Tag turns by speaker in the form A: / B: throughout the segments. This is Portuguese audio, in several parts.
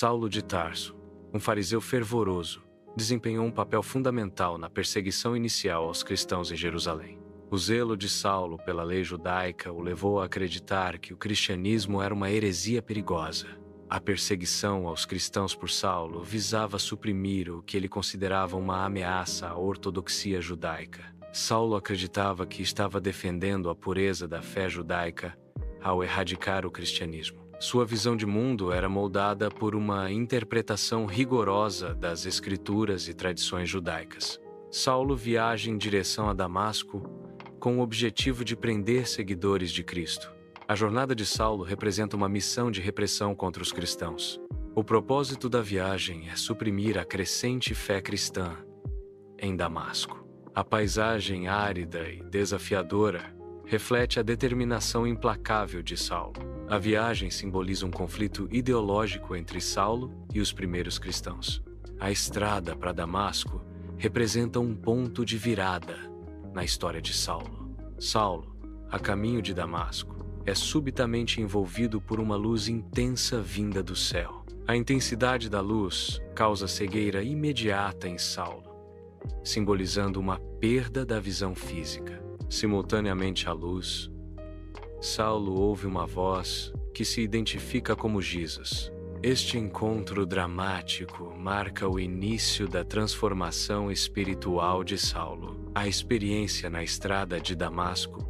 A: Saulo de Tarso, um fariseu fervoroso, desempenhou um papel fundamental na perseguição inicial aos cristãos em Jerusalém. O zelo de Saulo pela lei judaica o levou a acreditar que o cristianismo era uma heresia perigosa. A perseguição aos cristãos por Saulo visava suprimir o que ele considerava uma ameaça à ortodoxia judaica. Saulo acreditava que estava defendendo a pureza da fé judaica ao erradicar o cristianismo. Sua visão de mundo era moldada por uma interpretação rigorosa das escrituras e tradições judaicas. Saulo viaja em direção a Damasco com o objetivo de prender seguidores de Cristo. A jornada de Saulo representa uma missão de repressão contra os cristãos. O propósito da viagem é suprimir a crescente fé cristã em Damasco. A paisagem árida e desafiadora reflete a determinação implacável de Saulo. A viagem simboliza um conflito ideológico entre Saulo e os primeiros cristãos. A estrada para Damasco representa um ponto de virada na história de Saulo. Saulo, a caminho de Damasco, é subitamente envolvido por uma luz intensa vinda do céu. A intensidade da luz causa cegueira imediata em Saulo, simbolizando uma perda da visão física. Simultaneamente à luz, Saulo ouve uma voz que se identifica como Jesus. Este encontro dramático marca o início da transformação espiritual de Saulo. A experiência na estrada de Damasco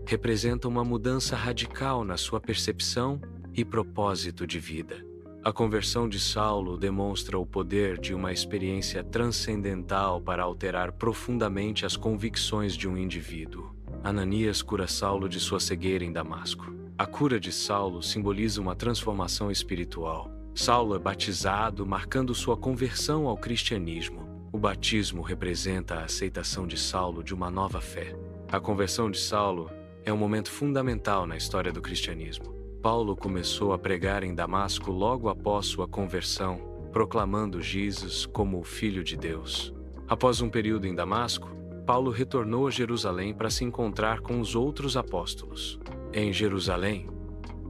A: representa uma mudança radical na sua percepção e propósito de vida. A conversão de Saulo demonstra o poder de uma experiência transcendental para alterar profundamente as convicções de um indivíduo. Ananias cura Saulo de sua cegueira em Damasco. A cura de Saulo simboliza uma transformação espiritual. Saulo é batizado, marcando sua conversão ao cristianismo. O batismo representa a aceitação de Saulo de uma nova fé. A conversão de Saulo é um momento fundamental na história do cristianismo. Paulo começou a pregar em Damasco logo após sua conversão, proclamando Jesus como o Filho de Deus. Após um período em Damasco, Paulo retornou a Jerusalém para se encontrar com os outros apóstolos. Em Jerusalém,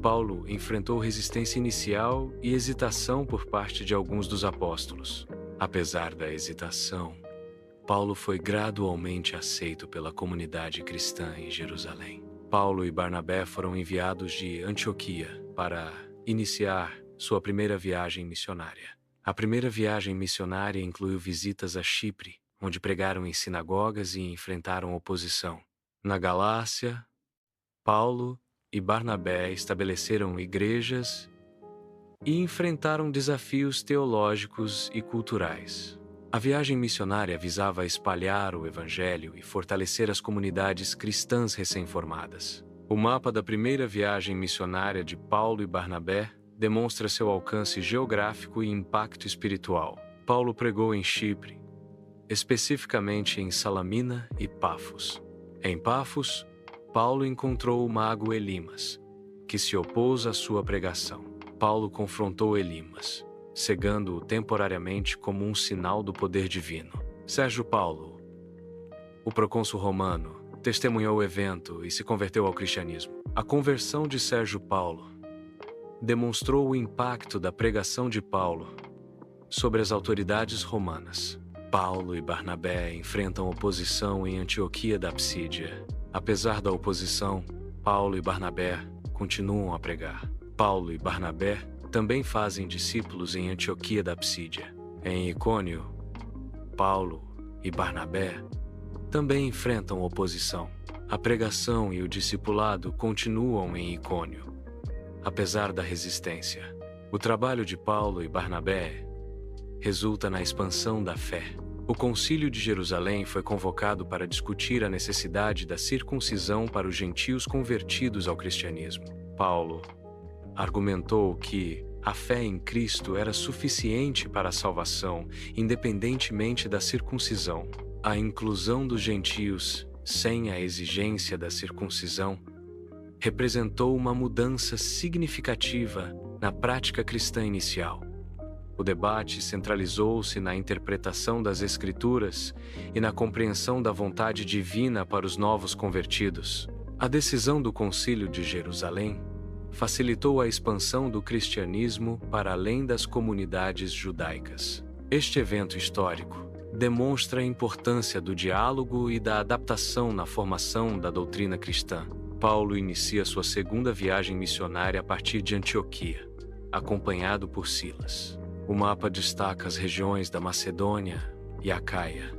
A: Paulo enfrentou resistência inicial e hesitação por parte de alguns dos apóstolos. Apesar da hesitação, Paulo foi gradualmente aceito pela comunidade cristã em Jerusalém. Paulo e Barnabé foram enviados de Antioquia para iniciar sua primeira viagem missionária. A primeira viagem missionária incluiu visitas a Chipre, onde pregaram em sinagogas e enfrentaram oposição. Na Galácia, Paulo e Barnabé estabeleceram igrejas e enfrentaram desafios teológicos e culturais. A viagem missionária visava espalhar o evangelho e fortalecer as comunidades cristãs recém-formadas. O mapa da primeira viagem missionária de Paulo e Barnabé demonstra seu alcance geográfico e impacto espiritual. Paulo pregou em Chipre, especificamente em Salamina e Pafos. Em Pafos, Paulo encontrou o mago Elimas, que se opôs à sua pregação. Paulo confrontou Elimas, cegando-o temporariamente como um sinal do poder divino. Sérgio Paulo, o procônsul romano, testemunhou o evento e se converteu ao cristianismo. A conversão de Sérgio Paulo demonstrou o impacto da pregação de Paulo sobre as autoridades romanas. Paulo e Barnabé enfrentam oposição em Antioquia da Psídia. Apesar da oposição, Paulo e Barnabé continuam a pregar. Paulo e Barnabé também fazem discípulos em Antioquia da Psídia. Em Icônio, Paulo e Barnabé também enfrentam oposição. A pregação e o discipulado continuam em Icônio, apesar da resistência. O trabalho de Paulo e Barnabé resulta na expansão da fé. O Concílio de Jerusalém foi convocado para discutir a necessidade da circuncisão para os gentios convertidos ao cristianismo. Paulo argumentou que a fé em Cristo era suficiente para a salvação, independentemente da circuncisão. A inclusão dos gentios, sem a exigência da circuncisão, representou uma mudança significativa na prática cristã inicial. O debate centralizou-se na interpretação das Escrituras e na compreensão da vontade divina para os novos convertidos. A decisão do Concílio de Jerusalém facilitou a expansão do cristianismo para além das comunidades judaicas. Este evento histórico demonstra a importância do diálogo e da adaptação na formação da doutrina cristã. Paulo inicia sua segunda viagem missionária a partir de Antioquia, acompanhado por Silas. O mapa destaca as regiões da Macedônia e Acaia,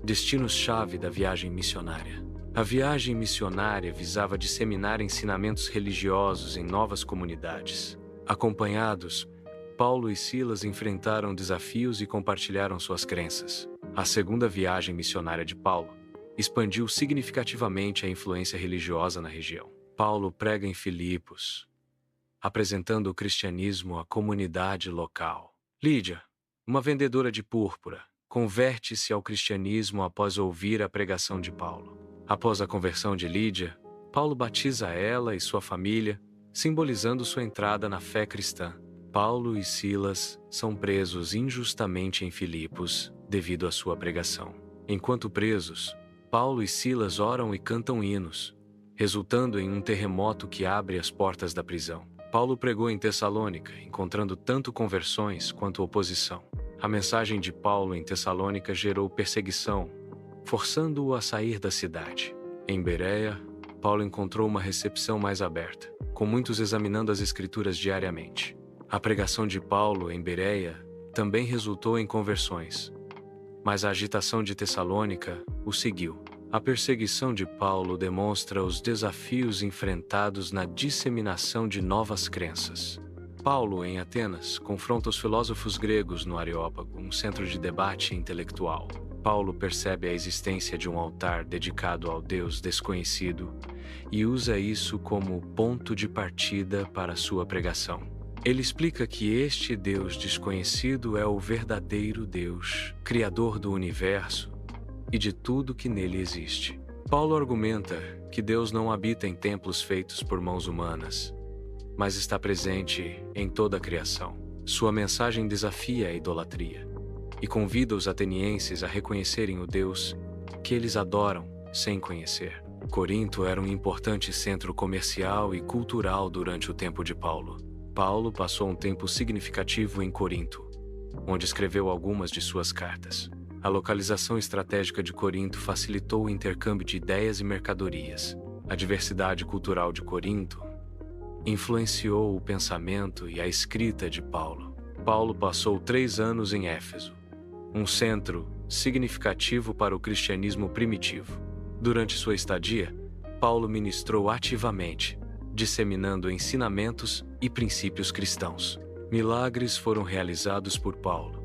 A: destinos-chave da viagem missionária. A viagem missionária visava disseminar ensinamentos religiosos em novas comunidades. Acompanhados, Paulo e Silas enfrentaram desafios e compartilharam suas crenças. A segunda viagem missionária de Paulo expandiu significativamente a influência religiosa na região. Paulo prega em Filipos, apresentando o cristianismo à comunidade local. Lídia, uma vendedora de púrpura, converte-se ao cristianismo após ouvir a pregação de Paulo. Após a conversão de Lídia, Paulo batiza ela e sua família, simbolizando sua entrada na fé cristã. Paulo e Silas são presos injustamente em Filipos devido à sua pregação. Enquanto presos, Paulo e Silas oram e cantam hinos, resultando em um terremoto que abre as portas da prisão. Paulo pregou em Tessalônica, encontrando tanto conversões quanto oposição. A mensagem de Paulo em Tessalônica gerou perseguição, forçando-o a sair da cidade. Em Bereia, Paulo encontrou uma recepção mais aberta, com muitos examinando as Escrituras diariamente. A pregação de Paulo em Bereia também resultou em conversões, mas a agitação de Tessalônica o seguiu. A perseguição de Paulo demonstra os desafios enfrentados na disseminação de novas crenças. Paulo, em Atenas, confronta os filósofos gregos no Areópago, um centro de debate intelectual. Paulo percebe a existência de um altar dedicado ao Deus desconhecido e usa isso como ponto de partida para sua pregação. Ele explica que este Deus desconhecido é o verdadeiro Deus, Criador do universo e de tudo que nele existe. Paulo argumenta que Deus não habita em templos feitos por mãos humanas, mas está presente em toda a criação. Sua mensagem desafia a idolatria e convida os atenienses a reconhecerem o Deus que eles adoram sem conhecer. Corinto era um importante centro comercial e cultural durante o tempo de Paulo. Paulo passou um tempo significativo em Corinto, onde escreveu algumas de suas cartas. A localização estratégica de Corinto facilitou o intercâmbio de ideias e mercadorias. A diversidade cultural de Corinto influenciou o pensamento e a escrita de Paulo. Paulo passou 3 anos em Éfeso, um centro significativo para o cristianismo primitivo. Durante sua estadia, Paulo ministrou ativamente, disseminando ensinamentos e princípios cristãos. Milagres foram realizados por Paulo,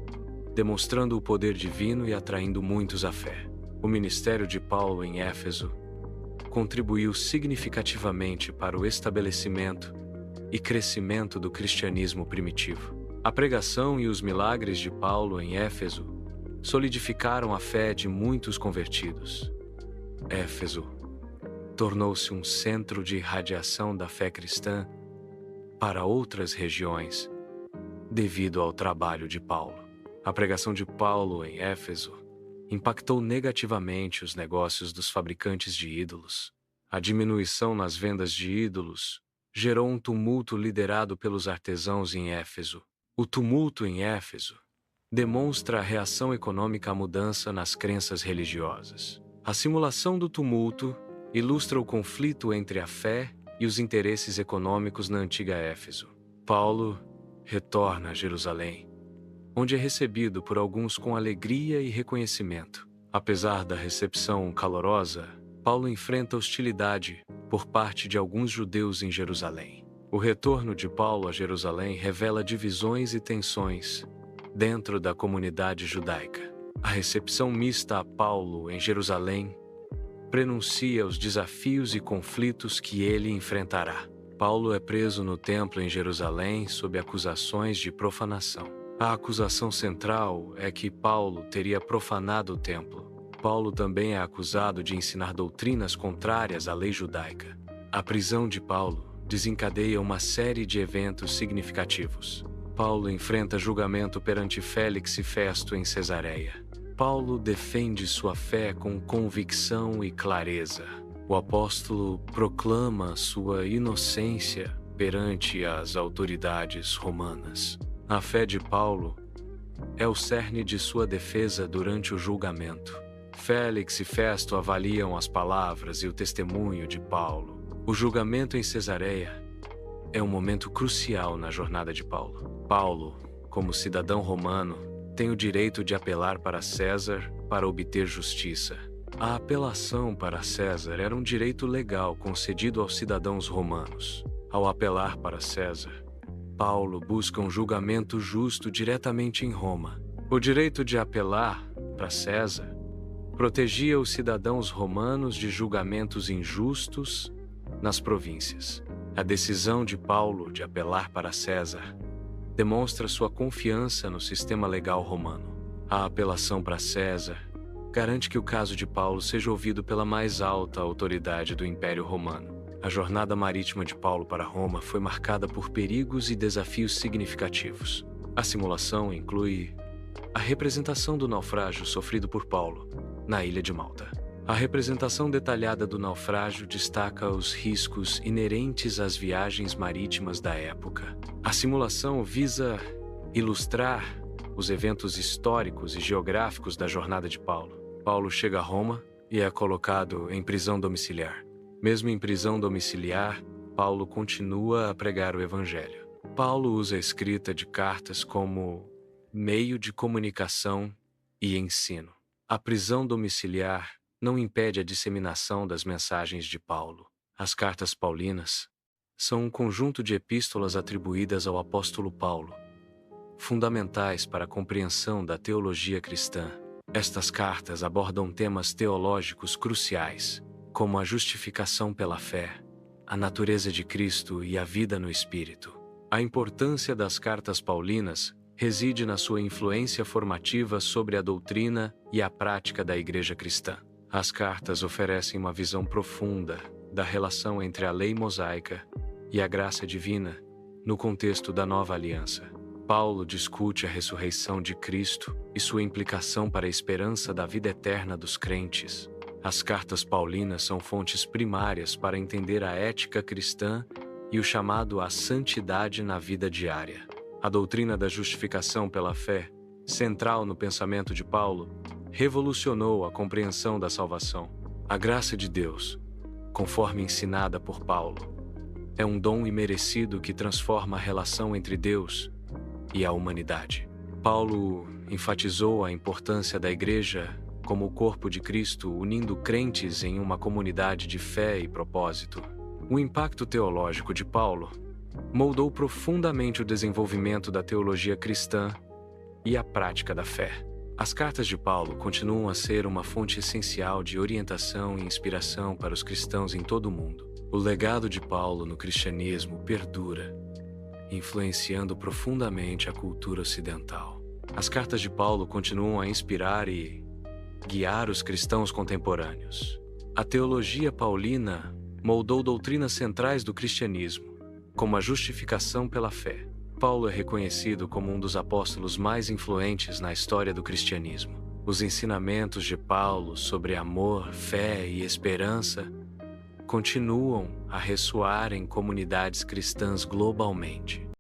A: demonstrando o poder divino e atraindo muitos à fé. O ministério de Paulo em Éfeso contribuiu significativamente para o estabelecimento e crescimento do cristianismo primitivo. A pregação e os milagres de Paulo em Éfeso solidificaram a fé de muitos convertidos. Éfeso tornou-se um centro de irradiação da fé cristã para outras regiões, devido ao trabalho de Paulo. A pregação de Paulo em Éfeso impactou negativamente os negócios dos fabricantes de ídolos. A diminuição nas vendas de ídolos gerou um tumulto liderado pelos artesãos em Éfeso. O tumulto em Éfeso demonstra a reação econômica à mudança nas crenças religiosas. A simulação do tumulto ilustra o conflito entre a fé e os interesses econômicos na antiga Éfeso. Paulo retorna a Jerusalém, onde é recebido por alguns com alegria e reconhecimento. Apesar da recepção calorosa, Paulo enfrenta hostilidade por parte de alguns judeus em Jerusalém. O retorno de Paulo a Jerusalém revela divisões e tensões dentro da comunidade judaica. A recepção mista a Paulo em Jerusalém prenuncia os desafios e conflitos que ele enfrentará. Paulo é preso no templo em Jerusalém sob acusações de profanação. A acusação central é que Paulo teria profanado o templo. Paulo também é acusado de ensinar doutrinas contrárias à lei judaica. A prisão de Paulo desencadeia uma série de eventos significativos. Paulo enfrenta julgamento perante Félix e Festo em Cesareia. Paulo defende sua fé com convicção e clareza. O apóstolo proclama sua inocência perante as autoridades romanas. A fé de Paulo é o cerne de sua defesa durante o julgamento. Félix e Festo avaliam as palavras e o testemunho de Paulo. O julgamento em Cesareia é um momento crucial na jornada de Paulo. Paulo, como cidadão romano, tem o direito de apelar para César para obter justiça. A apelação para César era um direito legal concedido aos cidadãos romanos. Ao apelar para César, Paulo busca um julgamento justo diretamente em Roma. O direito de apelar para César protegia os cidadãos romanos de julgamentos injustos nas províncias. A decisão de Paulo de apelar para César demonstra sua confiança no sistema legal romano. A apelação para César garante que o caso de Paulo seja ouvido pela mais alta autoridade do Império Romano. A jornada marítima de Paulo para Roma foi marcada por perigos e desafios significativos. A simulação inclui a representação do naufrágio sofrido por Paulo na ilha de Malta. A representação detalhada do naufrágio destaca os riscos inerentes às viagens marítimas da época. A simulação visa ilustrar os eventos históricos e geográficos da jornada de Paulo. Paulo chega a Roma e é colocado em prisão domiciliar. Mesmo em prisão domiciliar, Paulo continua a pregar o Evangelho. Paulo usa a escrita de cartas como meio de comunicação e ensino. A prisão domiciliar não impede a disseminação das mensagens de Paulo. As cartas paulinas são um conjunto de epístolas atribuídas ao apóstolo Paulo, fundamentais para a compreensão da teologia cristã. Estas cartas abordam temas teológicos cruciais, como a justificação pela fé, a natureza de Cristo e a vida no Espírito. A importância das cartas paulinas reside na sua influência formativa sobre a doutrina e a prática da Igreja cristã. As cartas oferecem uma visão profunda da relação entre a lei mosaica e a graça divina no contexto da nova aliança. Paulo discute a ressurreição de Cristo e sua implicação para a esperança da vida eterna dos crentes. As cartas paulinas são fontes primárias para entender a ética cristã e o chamado à santidade na vida diária. A doutrina da justificação pela fé, central no pensamento de Paulo, revolucionou a compreensão da salvação. A graça de Deus, conforme ensinada por Paulo, é um dom imerecido que transforma a relação entre Deus e a humanidade. Paulo enfatizou a importância da Igreja como o corpo de Cristo, unindo crentes em uma comunidade de fé e propósito. O impacto teológico de Paulo moldou profundamente o desenvolvimento da teologia cristã e a prática da fé. As cartas de Paulo continuam a ser uma fonte essencial de orientação e inspiração para os cristãos em todo o mundo. O legado de Paulo no cristianismo perdura, influenciando profundamente a cultura ocidental. As cartas de Paulo continuam a inspirar e guiar os cristãos contemporâneos. A teologia paulina moldou doutrinas centrais do cristianismo, como a justificação pela fé. Paulo é reconhecido como um dos apóstolos mais influentes na história do cristianismo. Os ensinamentos de Paulo sobre amor, fé e esperança continuam a ressoar em comunidades cristãs globalmente.